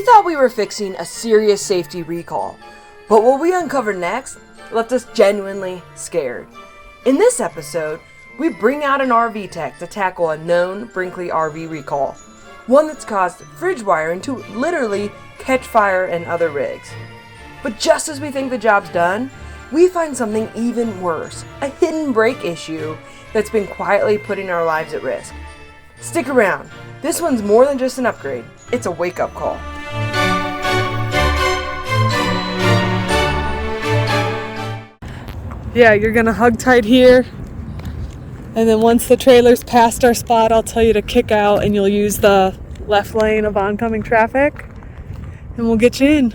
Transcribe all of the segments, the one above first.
thought we were fixing a serious safety recall, but what we uncovered next left us genuinely scared. In this episode, we bring out an RV tech to tackle a known Brinkley RV recall, one that's caused fridge wiring to literally catch fire in other rigs. But just as we think the job's done, we find something even worse, a hidden brake issue that's been quietly putting our lives at risk. Stick around, this one's more than just an upgrade, it's a wake-up call. Yeah, you're gonna hug tight here, and then once the trailer's past our spot, I'll tell you to kick out and you'll use the left lane of oncoming traffic and we'll get you in.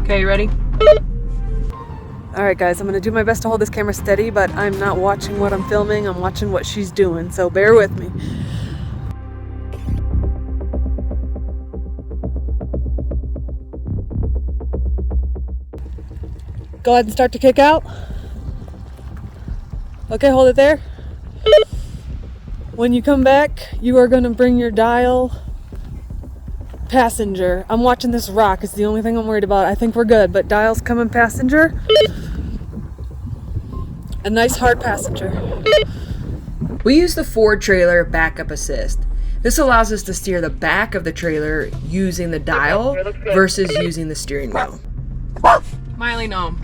Okay, you ready? Alright guys, I'm gonna do my best to hold this camera steady, but I'm not watching what I'm filming, I'm watching what she's doing, so bear with me. Go ahead and start to kick out. Okay, hold it there. When you come back, you are going to bring your dial passenger. I'm watching this rock. It's the only thing I'm worried about. I think we're good, but dial's coming passenger. A nice hard passenger. We use the Ford trailer backup assist. This allows us to steer the back of the trailer using the dial versus using the steering wheel. Miley gnome.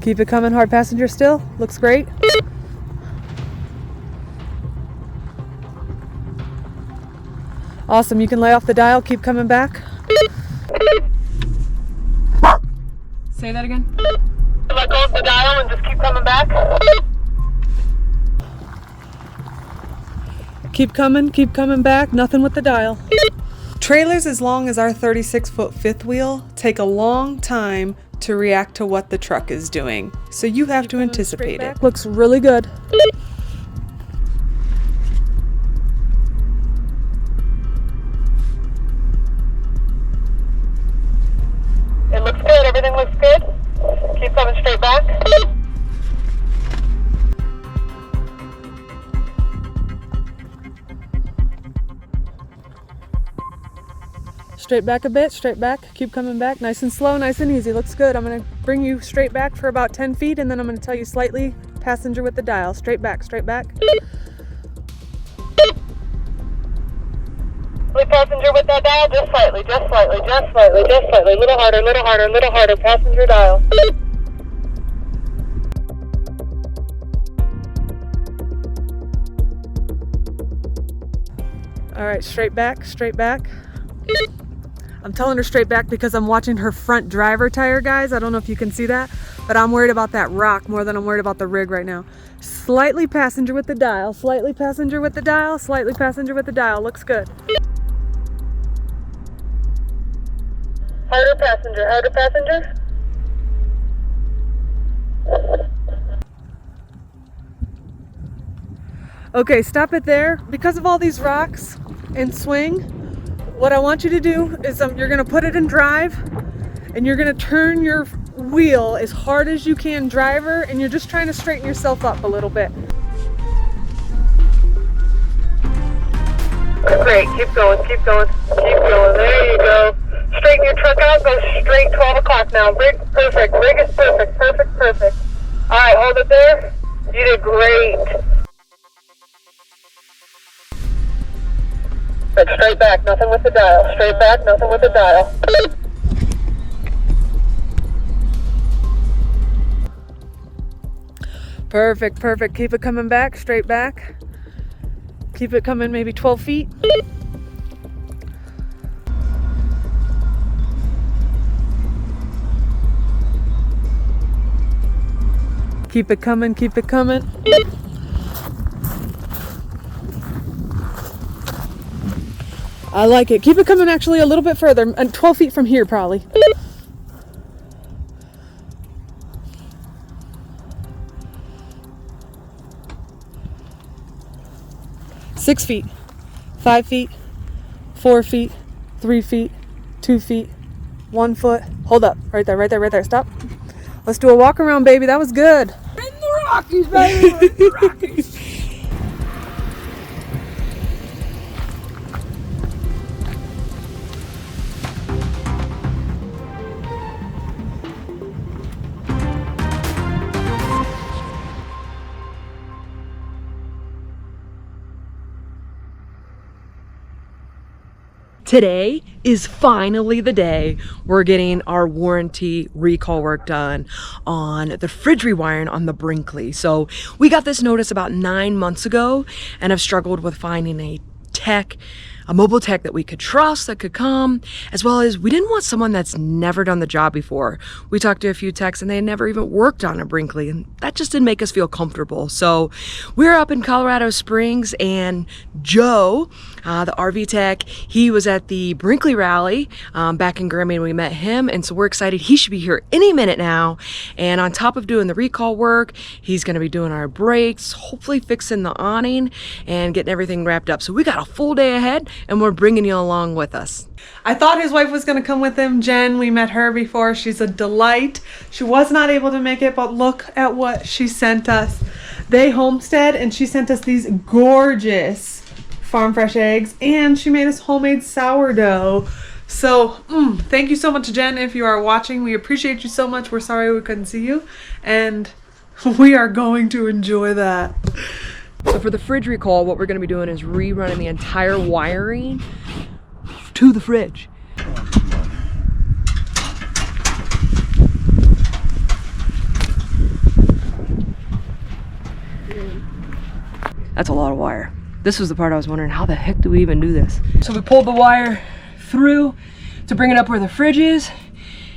Keep it coming, hard passenger still. Looks great. Awesome, you can lay off the dial, keep coming back. Say that again. Let go of the dial and just keep coming back. Keep coming back, nothing with the dial. Trailers as long as our 36-foot fifth wheel take a long time to react to what the truck is doing, so you have to anticipate it. Looks really good. It looks good, everything looks good. Keep coming straight back. Straight back a bit, straight back, keep coming back, nice and slow, nice and easy, looks good. I'm gonna bring you straight back for about 10 feet and then I'm gonna tell you slightly passenger with the dial. Straight back, straight back. Slightly passenger with that dial, just slightly, just slightly, just slightly, just slightly. Little harder, little harder, little harder, passenger dial. All right, straight back, straight back. I'm telling her straight back because I'm watching her front driver tire, guys. I don't know if you can see that, but I'm worried about that rock more than I'm worried about the rig right now. Slightly passenger with the dial, slightly passenger with the dial, slightly passenger with the dial. Looks good. Harder passenger, harder passenger. Okay, stop it there. Because of all these rocks and swing, what I want you to do is you're gonna put it in drive and you're gonna turn your wheel as hard as you can, driver, and you're just trying to straighten yourself up a little bit. Great, keep going, keep going, keep going. There you go. Straighten your truck out, go straight 12 o'clock now. Rig, perfect, rig is perfect, perfect, perfect. All right, hold it there. You did great. But straight back, nothing with the dial. Straight back, nothing with the dial. Perfect, perfect. Keep it coming back, straight back. Keep it coming maybe 12 feet. Keep it coming, keep it coming. I like it. Keep it coming actually a little bit further, 12 feet from here probably. Six feet, 5 feet, 4 feet, 3 feet, 2 feet, 1 foot. Hold up, right there, right there, right there. Stop. Let's do a walk around, baby. That was good. In the Rockies, baby. The Rockies. Today is finally the day we're getting our warranty recall work done on the fridge rewiring on the Brinkley. So we got this notice about 9 months ago and have struggled with finding a mobile tech that we could trust, that could come, as well as we didn't want someone that's never done the job before. We talked to a few techs and they had never even worked on a Brinkley, and that just didn't make us feel comfortable. So we're up in Colorado Springs, and Joe, the RV tech, he was at the Brinkley rally back in Grammy, and we met him, and so we're excited. He should be here any minute now, and on top of doing the recall work, he's gonna be doing our brakes, hopefully fixing the awning and getting everything wrapped up. So we got a full day ahead, and we're bringing you along with us. I thought his wife was going to come with him, Jen. We met her before. She's a delight. She was not able to make it, but look at what she sent us. They homestead, and she sent us these gorgeous farm fresh eggs, and she made us homemade sourdough. So thank you so much, Jen. If you are watching, we appreciate you so much. We're sorry we couldn't see you, and we are going to enjoy that. So for the fridge recall, what we're going to be doing is rerunning the entire wiring to the fridge. That's a lot of wire. This was the part I was wondering, how the heck do we even do this? So we pulled the wire through to bring it up where the fridge is,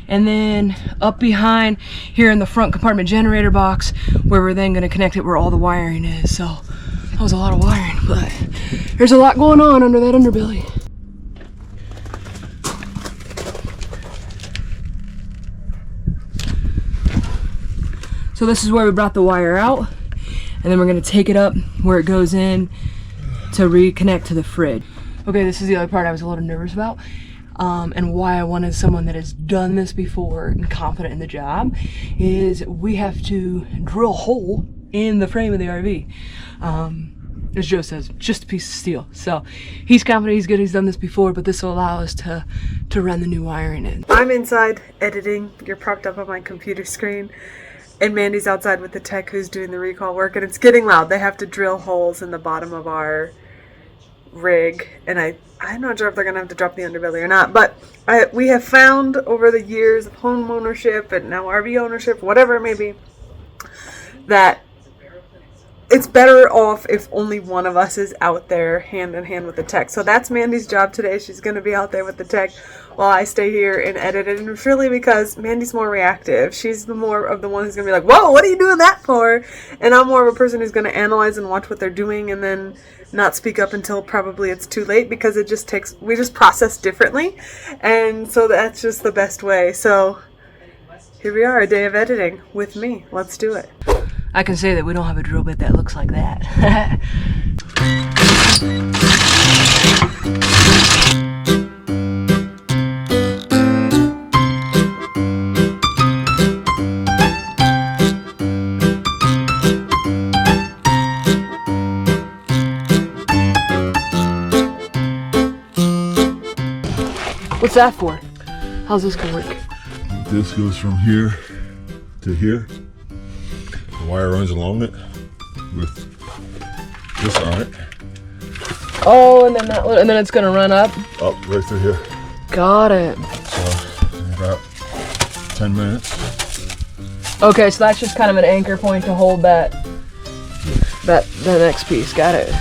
and then up behind here in the front compartment generator box, where we're then going to connect it where all the wiring is. So that was a lot of wiring, but there's a lot going on under that underbelly. So this is where we brought the wire out, and then we're going to take it up where it goes in to reconnect to the fridge. Okay, this is the other part I was a little nervous about, and why I wanted someone that has done this before and confident in the job, is we have to drill a hole in the frame of the RV. As Joe says, just a piece of steel. So he's confident, he's good, he's done this before, but this will allow us to run the new wiring in. I'm inside editing. You're propped up on my computer screen, and Mandy's outside with the tech who's doing the recall work, and it's getting loud. They have to drill holes in the bottom of our rig, and I'm not sure if they're gonna have to drop the underbelly or not, but we have found over the years of home ownership and now RV ownership, whatever it may be, that it's better off if only one of us is out there hand in hand with the tech. So that's Mandy's job today. She's going to be out there with the tech while I stay here and edit it. And it's really because Mandy's more reactive. She's the more of the one who's going to be like, whoa, what are you doing that for? And I'm more of a person who's going to analyze and watch what they're doing and then not speak up until probably it's too late, because we just process differently. And so that's just the best way. So here we are, a day of editing with me. Let's do it. I can say that we don't have a drill bit that looks like that. What's that for? How's this gonna work? This goes from here to here. The wire runs along it with this on it. Oh, and then it's gonna run up Right through here. Got it. So in about 10 minutes. Okay, so that's just kind of an anchor point to hold that the next piece. Got it.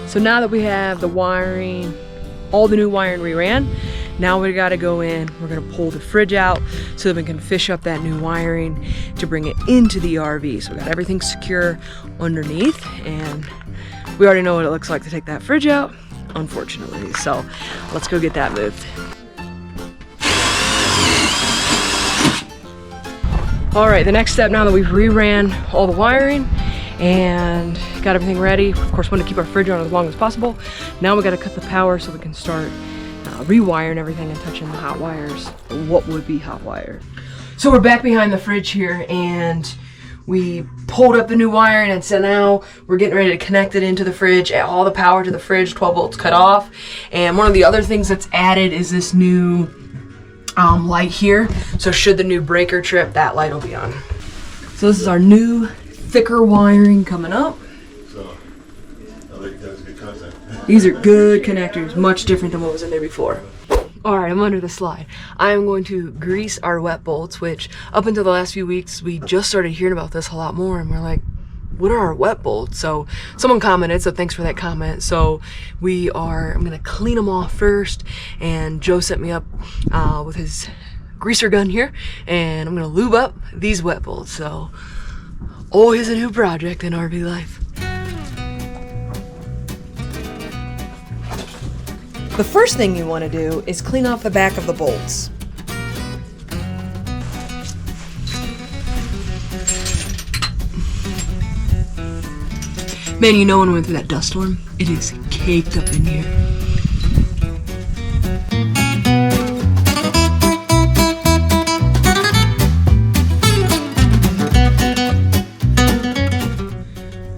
So now that we have the wiring, all the new wiring we ran, Now we gotta go in, we're gonna pull the fridge out so that we can fish up that new wiring to bring it into the RV. So we got everything secure underneath, and we already know what it looks like to take that fridge out, unfortunately. So let's go get that moved. All right, the next step now that we've reran all the wiring and got everything ready, of course, want to keep our fridge on as long as possible. Now we got to cut the power so we can start rewiring everything and touching the hot wires, what would be hot wire. So we're back behind the fridge here, and we pulled up the new wiring, and so now we're getting ready to connect it into the fridge. All the power to the fridge, 12 volts cut off. And one of the other things that's added is this new light here. So should the new breaker trip, that light will be on. So this is our new thicker wiring coming up. So, I like that's good content. These are good connectors, much different than what was in there before. All right, I'm under the slide. I am going to grease our wet bolts, which up until the last few weeks, we just started hearing about this a lot more, and we're like, what are our wet bolts? So someone commented, so thanks for that comment. So I'm gonna clean them off first, and Joe set me up with his greaser gun here, and I'm gonna lube up these wet bolts. So always a new project in RV life. The first thing you want to do is clean off the back of the bolts. Man, you know when we went through that dust storm? It is caked up in here.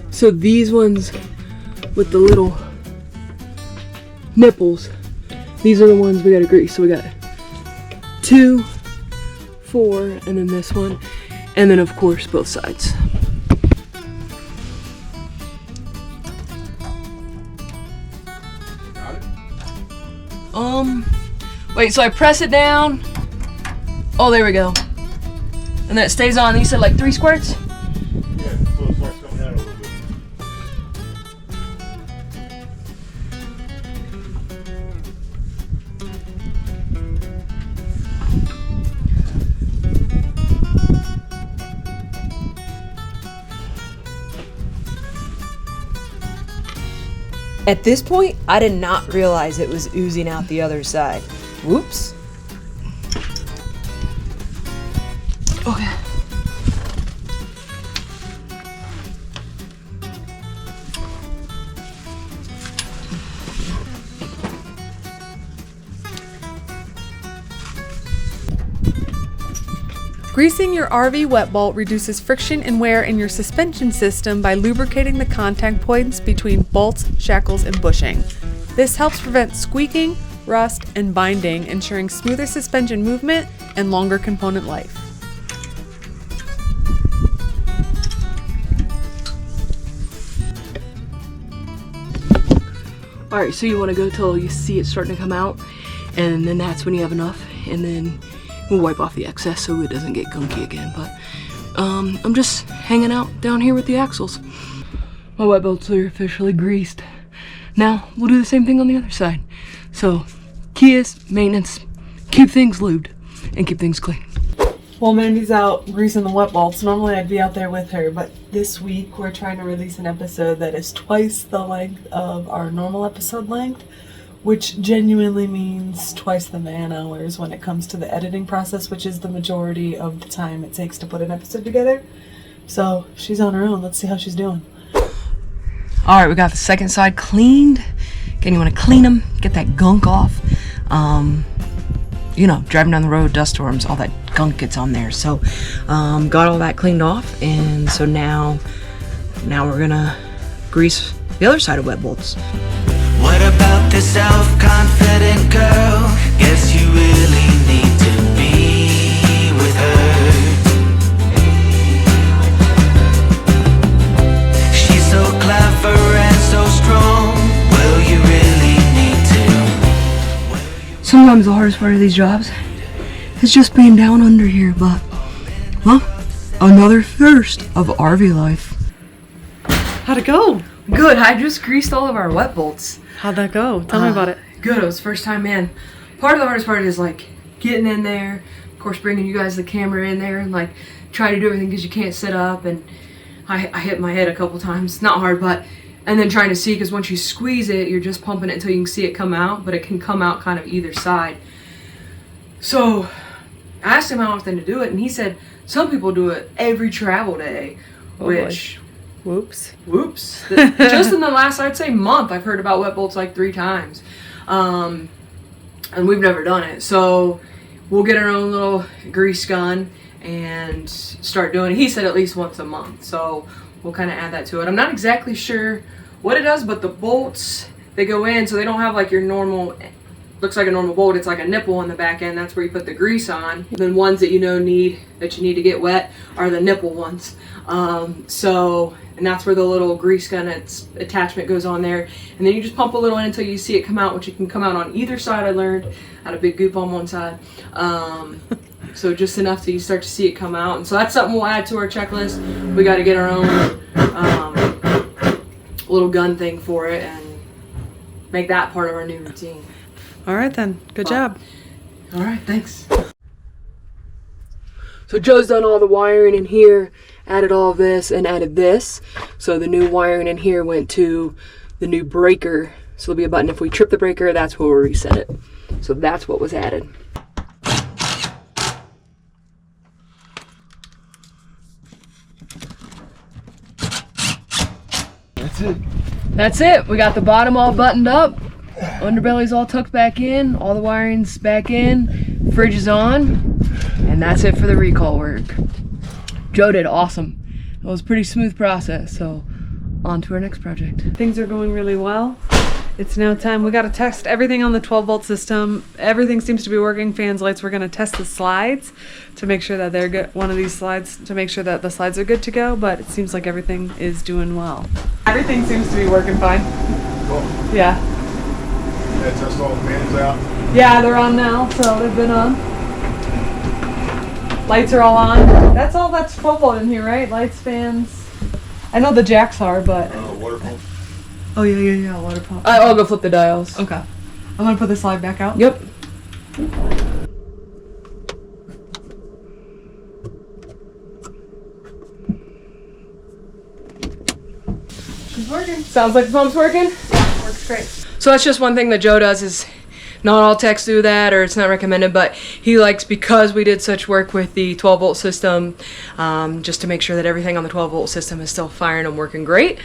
So these ones with the little nipples, these are the ones we gotta grease. So we got 2, 4, and then this one, and then of course both sides. Wait, so I press it down. Oh, there we go. And then it stays on. You said like 3 squirts? Yeah, so it starts coming out a little bit. At this point, I did not realize it was oozing out the other side. Whoops. Okay. Greasing your RV wet bolt reduces friction and wear in your suspension system by lubricating the contact points between bolts, shackles, and bushing. This helps prevent squeaking, rust, and binding, ensuring smoother suspension movement and longer component life. All right, so you want to go till you see it starting to come out, and then that's when you have enough, and then we'll wipe off the excess so it doesn't get gunky again. But I'm just hanging out down here with the axles. My wet bolts are officially greased. Now we'll do the same thing on the other side. So key is maintenance, keep things lubed, and keep things clean. While Mandy's out greasing the wet bolts, normally I'd be out there with her, but this week we're trying to release an episode that is twice the length of our normal episode length, which genuinely means twice the man hours when it comes to the editing process, which is the majority of the time it takes to put an episode together. So she's on her own. Let's see how she's doing. All right, we got the second side cleaned. Again, you want to clean them, get that gunk off. You know, driving down the road, dust storms, all that gunk gets on there. So got all that cleaned off, and so now we're gonna grease the other side of wet bolts. What about this self-confident girl? Guess you really need to be with her. She's so clever and so strong. Will you really need to? Sometimes the hardest part of these jobs is just being down under here, but, well, another thirst of RV life. How'd it go? Good, I just greased all of our wet bolts. How'd that go? Tell me about it. Good, it was first time in. part of the hardest part is like getting in there, of course bringing you guys the camera in there and like try to do everything because you can't sit up, and I hit my head a couple times, not hard, but, and then trying to see, because once you squeeze it, you're just pumping it until you can see it come out, but it can come out kind of either side. So I asked him how often to do it, and he said some people do it every travel day, which, whoops. Just in the last, I'd say, month, I've heard about wet bolts like 3 times. And we've never done it. So we'll get our own little grease gun and start doing it. He said at least once a month. So we'll kind of add that to it. I'm not exactly sure what it does, but the bolts, they go in, so they don't have like your normal, looks like a normal bolt. It's like a nipple on the back end. That's where you put the grease on. The ones that you need to get wet are the nipple ones. And that's where the little grease gun attachment goes on there. And then you just pump a little in until you see it come out, which it can come out on either side, I learned. I had a big goop on one side. So just enough till you start to see it come out. And so that's something we'll add to our checklist. We got to get our own little gun thing for it and make that part of our new routine. All right then, good job. All right, thanks. So Joe's done all the wiring in here, added all of this, and added this. So the new wiring in here went to the new breaker. So there'll be a button. If we trip the breaker, that's where we'll reset it. So that's what was added. That's it. We got the bottom all buttoned up. Underbelly's all tucked back in. All the wiring's back in. Fridge is on. And that's it for the recall work. Joe did awesome. It was a pretty smooth process. So on to our next project. Things are going really well. It's now time. We got to test everything on the 12-volt system. Everything seems to be working. Fans, lights. We're going to test the slides to make sure that they're good. One of these slides to make sure that the slides are good to go. But it seems like everything is doing well. Everything seems to be working fine. Cool. Yeah. Yeah, test all the fans out. Yeah, they're on now. So they've been on. Lights are all on. That's all that's 12-volt in here, right? Lights, fans. I know the jacks are, but. Water pump. Oh yeah, water pump. I'll go flip the dials. Okay. I'm gonna put the slide back out. Yep. She's working. Sounds like the pump's working. Works great. So that's just one thing that Joe does, is not all techs do that, or it's not recommended, but he likes, because we did such work with the 12-volt system, just to make sure that everything on the 12-volt system is still firing and working great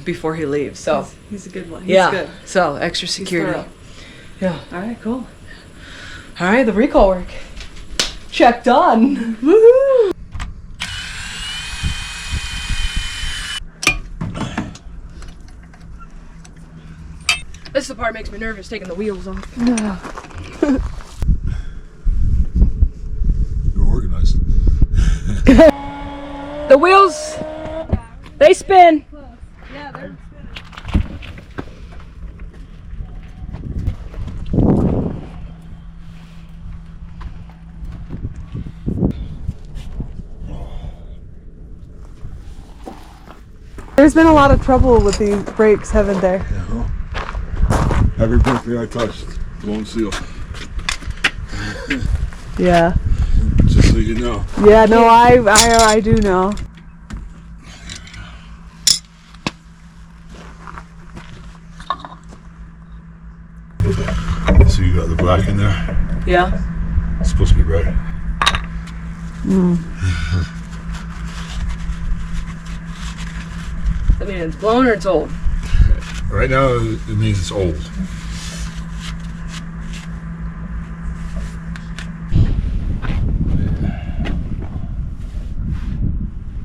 before he leaves. So he's a good one. He's yeah, good. so extra security. Yeah. All right, cool. All right, the recall work. Check done. Woohoo! This is the part that makes me nervous, taking the wheels off. You're organized. The wheels, they spin. Yeah, they're There's been a lot of trouble with the brakes, haven't there? Yeah. Every Brinkley I touched, blown seal. Yeah. Just so you know. Yeah, no, I do know. So you got the black in there? Yeah. It's supposed to be red. I mean, it's blown or it's old? Right now, it means it's old.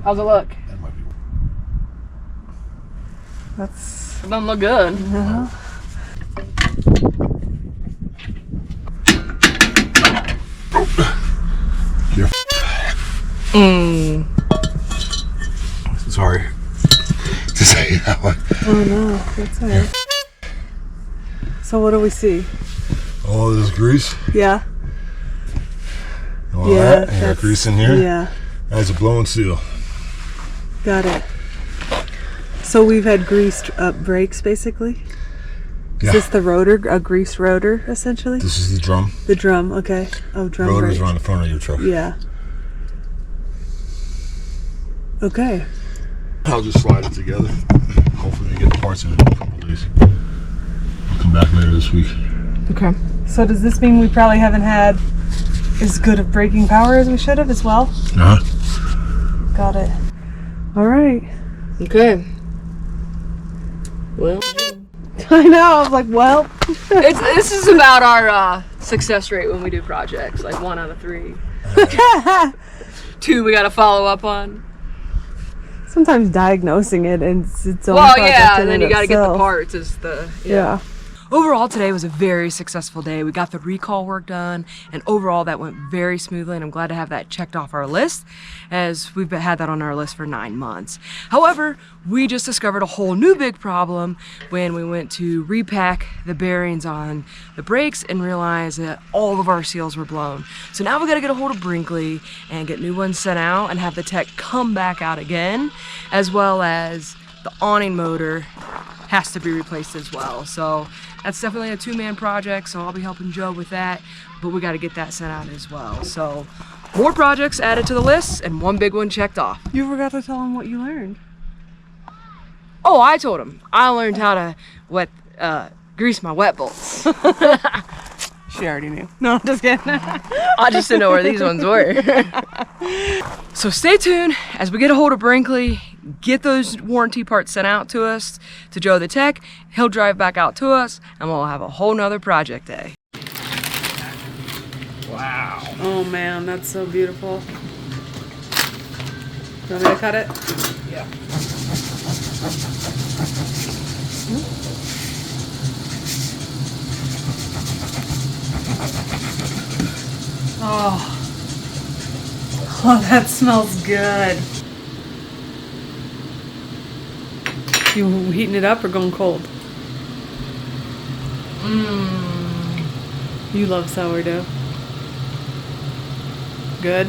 How's it look? That might be. That's It doesn't look good. no. Sorry to say it that way. Oh no, that's all right. So what do we see? All this grease. Yeah. All that. And got grease in here. Yeah, That's a blown seal. got it. So we've had greased up brakes, basically. Is this the rotor, a grease rotor, essentially? This is the drum. The drum, okay. Oh, drum Rotors brake. are on the front of your truck. Yeah. Okay. I'll just slide it together. Hopefully we get the parts in a couple days. I'll come back later this week. Okay. So does this mean we probably haven't had as good of braking power as we should have as well? Uh-huh. Got it. All right. Okay. Well, I know. I was like, well. this is about our success rate when we do projects. Like 1 out of 3. 2 we got to follow up on. Sometimes diagnosing it and it's own Well, project yeah, in and then it you got to get the itself. parts. Is the Yeah. Overall, today was a very successful day. We got the recall work done, and overall that went very smoothly, and I'm glad to have that checked off our list, as we've had that on our list for 9 months. However, we just discovered a whole new big problem when we went to repack the bearings on the brakes and realized that all of our seals were blown. So now we gotta get a hold of Brinkley and get new ones sent out and have the tech come back out again, as well as the awning motor has to be replaced as well. So that's definitely a 2-man project, so I'll be helping Joe with that, but we got to get that sent out as well. So more projects added to the list and 1 big one checked off. You forgot to tell him what you learned. Oh, I told him I learned how to grease my wet bolts. She already knew. No, I'm just kidding. I just didn't know where these ones were. So stay tuned as we get a hold of Brinkley, get those warranty parts sent out to us, to Joe the tech. He'll drive back out to us, and we'll have a whole nother project day. Wow. Oh man, that's so beautiful. You want me to cut it? Yeah. Oh. Oh, that smells good. You heating it up or going cold? Mmm. You love sourdough. Good?